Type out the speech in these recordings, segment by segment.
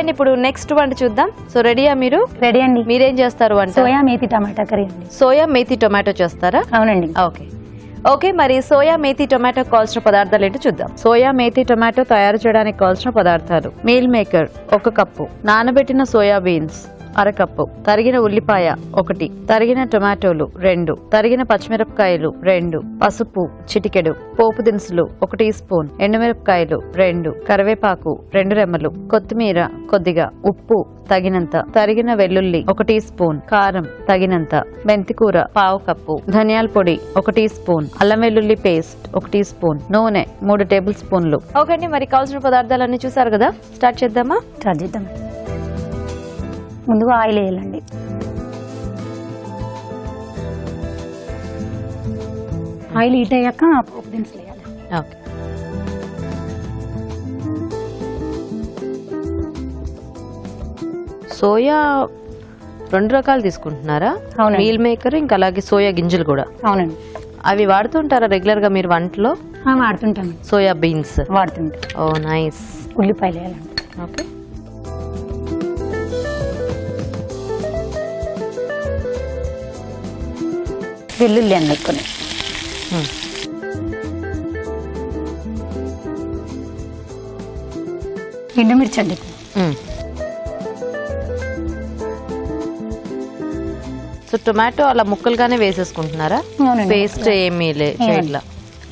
అండి ఇప్పుడు నెక్స్ట్ వంట చూద్దాం. సో రెడీయా మీరు? రెడీ అండి. మీరేం చేస్తారు వంట? సోయా మేతి టమాటా కర్రీ అండి. సోయా మేతి టొమాటో చేస్తారా? అవునండి. ఓకే మరి సోయా మేతి టొమాటో కావాల్సిన పదార్థాలు ఏంటో చూద్దాం. సోయా మేతి టొమాటో తయారు చేయడానికి కావాల్సిన పదార్థాలు: మీల్ మేకర్ 1 కప్పు, నానబెట్టిన సోయా బీన్స్ 1/2 కప్పు, తరిగిన ఉల్లిపాయ 1, తరిగిన టొమాటోలు 2, తరిగిన పచ్చిమిరపకాయలు 2, పసుపు చిటికెడు, పోపు దినుసులు 1 టీ స్పూన్, ఎండుమిరపకాయలు 2, కరివేపాకు 2 రెమ్మలు, కొత్తిమీర కొద్దిగా, ఉప్పు తగినంత, తరిగిన వెల్లుల్లి 1 టీ స్పూన్, కారం తగినంత, మెంతికూర 1/2 కప్పు, ధనియాల పొడి 1 టీ స్పూన్, అల్లం వెల్లుల్లి పేస్ట్ 1 టీ స్పూన్, నూనె 3 టేబుల్ స్పూన్లు. ఓకే అండి, మరి కావాల్సిన పదార్థాలన్నీ చూసారు కదా, స్టార్ట్ చేద్దామా? స్టార్ట్ చేద్దాం. ముందుగా ఆయిల్ వేయాలండి. ఆయిల్ హీట్ అయ్యాక పోపు దినుసులు వేయాలి. ఓకే. సోయా 2 రకాలు తీసుకుంటున్నారా? మీల్ మేకర్ ఇంకా అలాగే సోయా గింజలు కూడా. అవునండి. అవి వాడుతుంటారా రెగ్యులర్ గా మీరు వంటలో? వాడుతుంటాను. సోయా బీన్స్ వాడుతుంటా. Oh nice. ఉల్లిపాయలు వేయాలండి. ఓకే. వెల్లుల్లి అండి కొన్ని. ఎండుమిర్చి అండి. సో టొమాటో అలా ముక్కలుగానే వేసేసుకుంటున్నారా? పేస్ట్ ఏమీ చేయట్లా,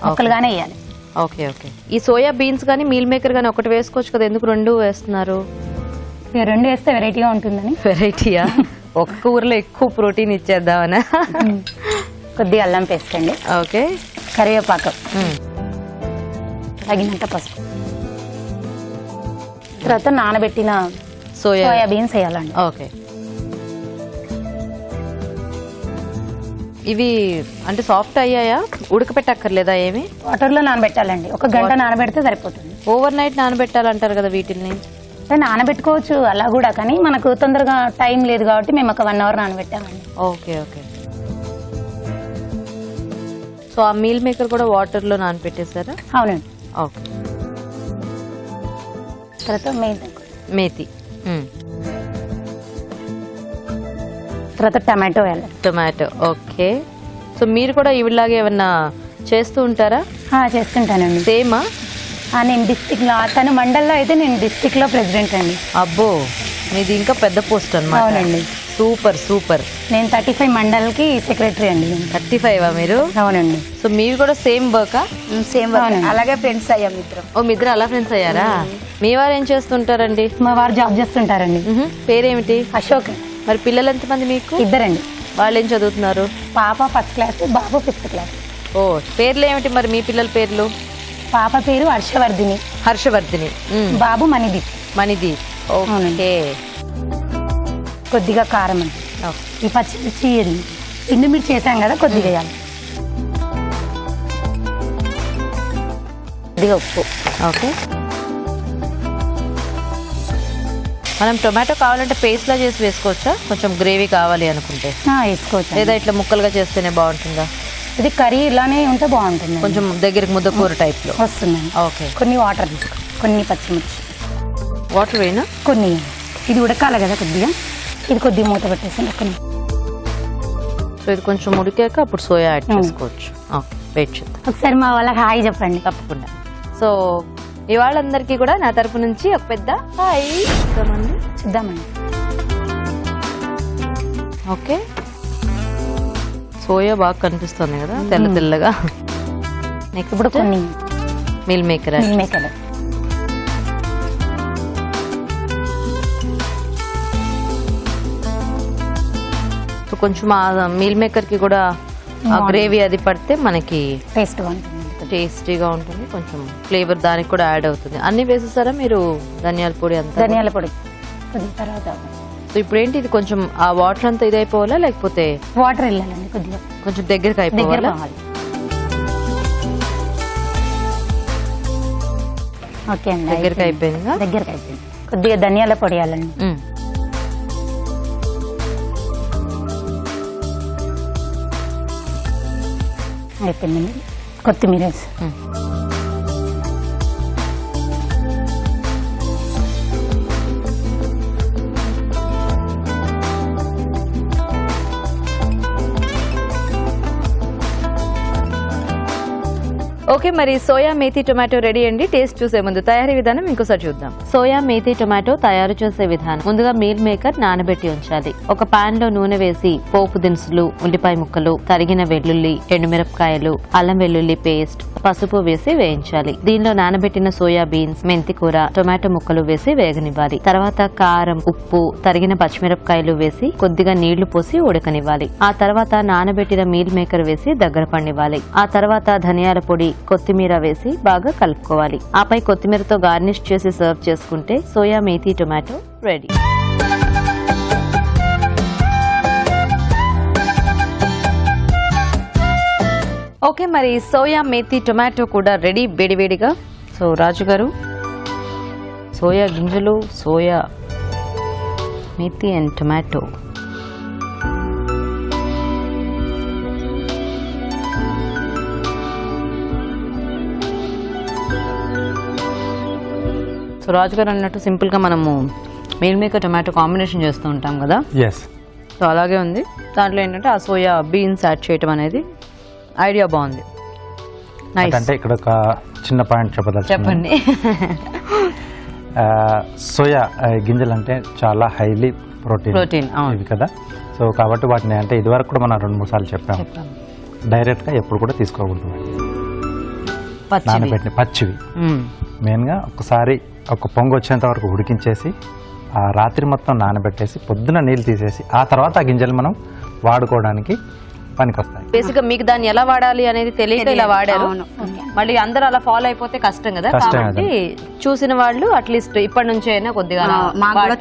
ముక్కలుగానే వేయాలి. Okay okay. ఈ సోయా బీన్స్ గానీ మీల్ మేకర్ గానీ ఒకటి వేసుకోవచ్చు కదా, ఎందుకు 2 వేస్తున్నారు? 2 వేస్తే వెరైటీగా ఉంటుందని. వెరైటీయా? ఒక్క ఊర్లో ఎక్కువ ప్రోటీన్ ఇచ్చేద్దామనా? కొద్దిగా అల్లం పేస్ట్ అండి. ఓకే. కరివేపాకు, తగినంత పసుపు, తర్వాత నానబెట్టిన సోయా బీన్స్ వేయాలండి. ఓకే. ఇవి అంటే సాఫ్ట్ అయ్యాయా? ఉడకపెట్టక్కర్లేదా ఏమి? వాటర్ లో నానబెట్టాలండి. 1 గంట నానబెడితే సరిపోతుంది. ఓవర్ నైట్ నానబెట్టాలంటారు కదా వీటిని? నానబెట్టుకోవచ్చు అలా కూడా, కానీ మనకు తొందరగా టైం లేదు కాబట్టి మేము ఒక 1 అవర్ నానబెట్టామండి. Okay okay. సో ఆ మీల్ మేకర్ కూడా వాటర్ లో నానబెట్టేసారా? అవునండి. ఓకే. తర్వాత మేతి, తర్వాత టమాటో వేయాలి. టొమాటో. ఓకే. సో మీరు కూడా ఇవిలాగే ఏమన్నా చేస్తూ ఉంటారా? చేస్తుంటానండి. సేమా? నేను డిస్టిక్ లో, తను మండల్లో అయితే నేను డిస్టిక్ లో ప్రెసిడెంట్ అండి. అబ్బో, మీది ఇంకా పెద్ద పోస్ట్ అన్నమాట. అవునండి. Super super. నేను 35 మండల్కి సెక్రటరీ అండి. 35 మీరు? అవునండి. సో మీరు కూడా సేమ్ వర్కా? Same work. అలాగే ఫ్రెండ్స్ అయ్యాం ఇద్దరం. ఓ, మీ ఇద్దరు అలా ఫ్రెండ్స్ అయ్యారా? మీ వారు ఏం చేస్తుంటారండి? మా వారు జాబ్ చేస్తుంటారండి. పేరేమిటి? అశోక్. మరి పిల్లలు ఎంతమంది మీకు? 2 అండి. వాళ్ళు ఏం చదువుతున్నారు? పాప 1st క్లాస్, బాబు 5th క్లాస్. ఓ, పేర్లు ఏమిటి మరి మీ పిల్లల పేర్లు? పాప పేరు హర్షవర్ధిని. హర్షవర్ధిని. బాబు మణిదీప్. మణిదీప్. ఓకే. కొద్దిగా కారం అండి. ఈ పచ్చిమిర్చి ఎండుమిర్చి వేసాం కదా, కొద్దిగా వేయాలి. కొద్దిగా ఉప్పు. ఓకే. మనం టొమాటో కావాలంటే పేస్ట్ లా చేసి వేసుకోవచ్చా? కొంచెం గ్రేవీ కావాలి అనుకుంటే వేసుకోవచ్చు, లేదా ఇట్లా ముక్కలుగా చేస్తేనే బాగుంటుందా? ఇది కర్రీ ఇలానే ఉంటే బాగుంటుంది. కొంచెం దగ్గరికి ముద్దకూర టైప్ లో వస్తుందండి. ఓకే. కొన్ని వాటర్ తీసుకో, కొన్ని పచ్చిమిర్చి. వాటర్ వేయనా? కొన్ని. ఇది ఉడకాలి కదా కొద్దిగా, ఇది కొద్దిగా మూత పెట్టేసి కొన్ని. సో ఇది కొంచెం ఉడికాక అప్పుడు సోయా యాడ్ చేసుకోవచ్చు. ఓకే, వెయిట్ చేద్దాం. ఒకసారి మా వాళ్ళకి హాయ్ చెప్పండి. తప్పకుండా. సో ఇవాళందరికీ కూడా నా తరపు నుంచి ఒక పెద్ద హాయ్ చూద్దామండి. ఓకే. సోయా బాగా కనిపిస్తుంది కదా తెల్ల తెల్లగా. నెక్స్ట్ ఇప్పుడు కొన్ని మీల్ మేకర్. సో కొంచెం ఆ మీల్ మేకర్ కి కూడా ఆ గ్రేవీ అది పడితే మనకి టేస్టీగా ఉంటుంది, కొంచెం ఫ్లేవర్ దానికి కూడా యాడ్ అవుతుంది. అన్ని వేసేసారా మీరు? ధనియాల పొడి అంతా? ధనియాల పొడి తర్వాత. సో ఇప్పుడు ఏంటి, ఇది కొంచెం ఆ వాటర్ అంతా ఇది అయిపోవాలా లేకపోతే? వాటర్ వెళ్ళాలండి కొద్దిగా, కొంచెం దగ్గరికి అయిపోవాలా? ఓకే అండి, దగ్గరికి అయిపోయింది. దగ్గరికి అయిపోయింది. కొద్దిగా ధనియాల పొడి వేయాలండి. అయిపోయిందండి. కొత్తిమీర ఓకే, మరి సోయా మేతి టొమాటో రెడీ అండి. టేస్ట్ చూసే ముందు తయారీ విధానం ఇంకోసారి చూద్దాం. సోయా మేతి టొమాటో తయారు చేసే విధానం. ముందుగా మీల్ మేకర్ నానబెట్టి ఉంచాలి. ఒక పాన్ లో నూనె వేసి పోపు దినుసులు, ఉల్లిపాయ ముక్కలు, తరిగిన వెల్లుల్లి, ఎండుమిరపకాయలు, అల్లం వెల్లుల్లి పేస్ట్, పసుపు వేసి వేయించాలి. దీనిలో నానబెట్టిన సోయా బీన్స్, మెంతి కూర, టొమాటో ముక్కలు వేసి వేగనివ్వాలి. తర్వాత కారం, ఉప్పు, తరిగిన పచ్చిమిరపకాయలు వేసి కొద్దిగా నీళ్లు పోసి ఉడకనివ్వాలి. ఆ తర్వాత నానబెట్టిన మీల్ మేకర్ వేసి దగ్గర పడివ్వాలి. ఆ తర్వాత ధనియాల పొడి, కొత్తిమీర వేసి బాగా కలుపుకోవాలి. ఆపై కొత్తిమీరతో గార్నిష్ చేసి సర్వ్ చేసుకుంటే soya methi tomato ready. Okay, మరి సోయా మేతి టొమాటో కూడా రెడీ వేడివేడిగా. సో రాజు గారు, సోయా గింజలు, soya methi and tomato. So Raju garu అన్నట్టు సింపుల్ గా మనము మీల్ మేకర్ టొమాటో కాంబినేషన్ చేస్తూ ఉంటాం కదా. సో అలాగే ఉంది. దాంట్లో ఏంటంటే ఆ సోయా బీన్స్ యాడ్ చేయటం అనేది ఐడియా బాగుంది. అంటే ఇక్కడ ఒక చిన్న పాయింట్ చెప్పండి. సోయా గింజలు అంటే చాలా హైలీ ప్రోటీన్ ఇవి కదా. సో కాబట్టి వాటిని అంటే ఇదివరకు కూడా మనం 2-3 సార్లు చెప్పాము, డైరెక్ట్ గా ఎప్పుడు కూడా తీసుకోకూడదు. నానబెట్టిన పచ్చివి మెయిన్గా ఒకసారి ఒక పొంగు వచ్చేంత వరకు ఉడికించేసి ఆ రాత్రి మొత్తం నానబెట్టేసి పొద్దున నీళ్ళు తీసేసి ఆ తర్వాత ఆ గింజలు మనం వాడుకోవడానికి పనికొస్తాయి. బేసిక్ గా మీకు దాన్ని ఎలా వాడాలి అనేది తెలియక ఇలా వాడారు. మళ్ళీ అందరూ అలా ఫాలో అయిపోతే కష్టం కదా. కాబట్టి చూసిన వాళ్ళు అట్లీస్ట్ ఇప్పటి నుంచి అయినా కొద్దిగా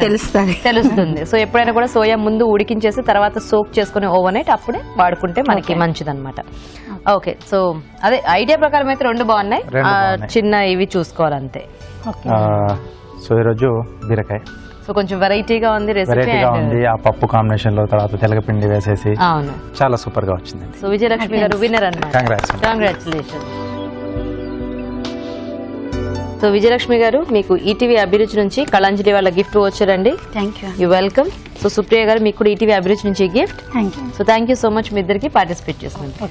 తెలుస్తుంది. సో ఎప్పుడైనా కూడా సోయా ముందు ఉడికించేసి తర్వాత సోక్ చేసుకుని ఓవర్ నైట్ అప్పుడే వాడుకుంటే మనకి మంచిదన్నమాట. ఓకే, సో అదే ఐడియా ప్రకారం అయితే 2 బాగున్నాయి. చిన్న ఇవి చూసుకోవాలంతే. సో ఈరోజు బీరకాయ సో కొంచెం వెరైటీగా ఉంది రెసిపీ. ఆ పప్పు కాంబినేషన్ లో తర్వాత తెలగపిండి వేసేసి చాలా సూపర్ గా వచ్చింది. సో విజయలక్ష్మి గారు విన్నర్ అన్నమాట. కంగ్రాచులేషన్. సో విజయలక్ష్మి గారు, మీకు ఈటీవీ అభిరుచి నుంచి కళాంజలి వాళ్ళ గిఫ్ట్ వచ్చారండి. You welcome. సో సుప్రియ గారు, మీకు కూడా ఈటీవీ అభిరుచి నుంచి gift. So thank you so much మీ ఇద్దరికి పార్టిసిపేట్ చేసినందుకు.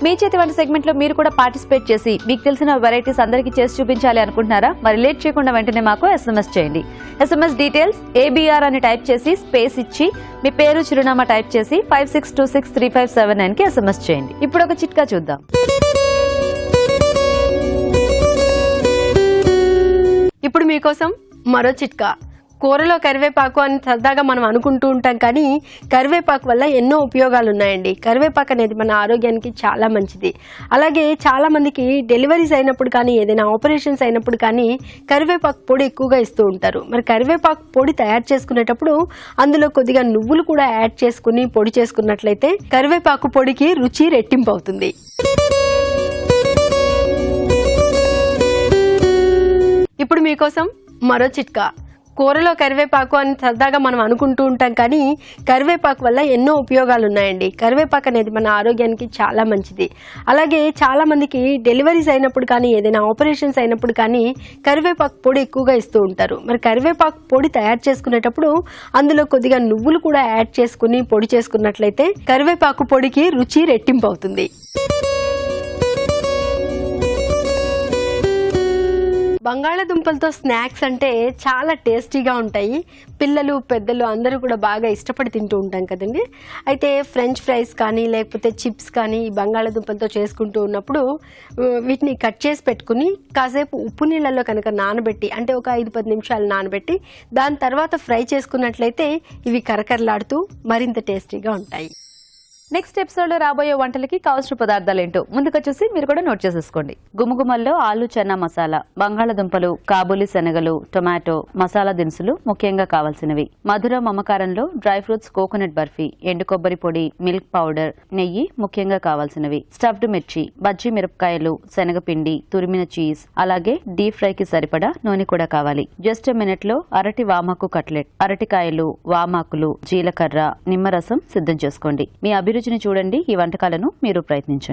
మీ చేతి వంట సెగ్మెంట్ లో మీరు కూడా పార్టిసిపేట్ చేసి మీకు తెలిసిన వెరైటీస్ అందరికీ చేసి చూపించాలి అనుకుంటున్నారా? మరి లేట్ చేయకుండా వెంటనే మాకు SMS చేయండి. SMS డీటెయిల్స్ ABR అని టైప్ చేసి స్పేస్ ఇచ్చి మీ పేరు, చిరునామా టైప్ చేసి 56263579 కి SMS చేయండి. ఇప్పుడు ఒక చిట్కా చూద్దాం. ఇప్పుడు మీకోసం మరో చిట్కా. కూరలో కరివేపాకు అని సరదాగా మనం అనుకుంటూ ఉంటాం, కానీ కరివేపాకు వల్ల ఎన్నో ఉపయోగాలు ఉన్నాయండి. కరివేపాకు అనేది మన ఆరోగ్యానికి చాలా మంచిది. అలాగే చాలా మందికి డెలివరీస్ అయినప్పుడు కానీ ఏదైనా ఆపరేషన్స్ అయినప్పుడు కానీ కరివేపాకు పొడి ఎక్కువగా ఇస్తూ ఉంటారు. మరి కరివేపాకు పొడి తయారు చేసుకునేటప్పుడు అందులో కొద్దిగా నువ్వులు కూడా యాడ్ చేసుకుని పొడి చేసుకున్నట్లయితే కరివేపాకు పొడికి రుచి రెట్టింపు అవుతుంది. ఇప్పుడు మీకోసం మరో చిట్కా. కూరలో కరివేపాకు అని సరదాగా మనం అనుకుంటూ ఉంటాం, కానీ కరివేపాకు వల్ల ఎన్నో ఉపయోగాలు ఉన్నాయండి. కరివేపాకు అనేది మన ఆరోగ్యానికి చాలా మంచిది. అలాగే చాలా మందికి డెలివరీస్ అయినప్పుడు కానీ ఏదైనా ఆపరేషన్స్ అయినప్పుడు కానీ కరివేపాకు పొడి ఎక్కువగా ఇస్తూ ఉంటారు. మరి కరివేపాకు పొడి తయారు చేసుకునేటప్పుడు అందులో కొద్దిగా నువ్వులు కూడా యాడ్ చేసుకుని పొడి చేసుకున్నట్లయితే కరివేపాకు పొడికి రుచి రెట్టింపు అవుతుంది. బంగాళాదుంపలతో స్నాక్స్ అంటే చాలా టేస్టీగా ఉంటాయి. పిల్లలు, పెద్దలు అందరూ కూడా బాగా ఇష్టపడి తింటూ ఉంటాం కదండి. అయితే ఫ్రెంచ్ ఫ్రైస్ కానీ లేకపోతే చిప్స్ కానీ ఈ బంగాళాదుంపలతో చేసుకుంటూ ఉన్నప్పుడు వీటిని కట్ చేసి పెట్టుకుని కాసేపు ఉప్పు నీళ్ళల్లో కనుక నానబెట్టి, అంటే ఒక 5-10 నిమిషాలు నానబెట్టి దాని తర్వాత ఫ్రై చేసుకున్నట్లయితే ఇవి కరకరలాడుతూ మరింత టేస్టీగా ఉంటాయి. నెక్స్ట్ ఎపిసోడ్ లో రాబోయే వంటలకి కావాల్సిన పదార్థాలు ఏంటో ముందుకొచ్చేసి మీరు కూడా నోట్ చేసేసుకోండి. గుమగుమల్లో ఆలు చన్నా మసాలా, బంగాళదుంపలు, కాబూలి శనగలు, టొమాటో, మసాలా దినుసులు ముఖ్యంగా కావాల్సినవి. మధుర మమకారంలో డ్రై ఫ్రూట్స్, కోకోనట్ బర్ఫీ, ఎండు కొబ్బరి పొడి, మిల్క్ పౌడర్, నెయ్యి ముఖ్యంగా కావాల్సినవి. స్టఫ్డ్ మిర్చి, బజ్జీ మిరపకాయలు, శనగపిండి, తురిమిన చీజ్, అలాగే డీప్ ఫ్రై కి సరిపడా నూనె కూడా కావాలి. జస్ట్ మినిట్ లో అరటి వామాకు కట్లెట్, అరటికాయలు, వామాకులు, జీలకర్ర, నిమ్మరసం సిద్ధం చేసుకోండి. మీ అభిరుచిని చూడండి. ఈ వంటకాలను మీరు ప్రయత్నించండి.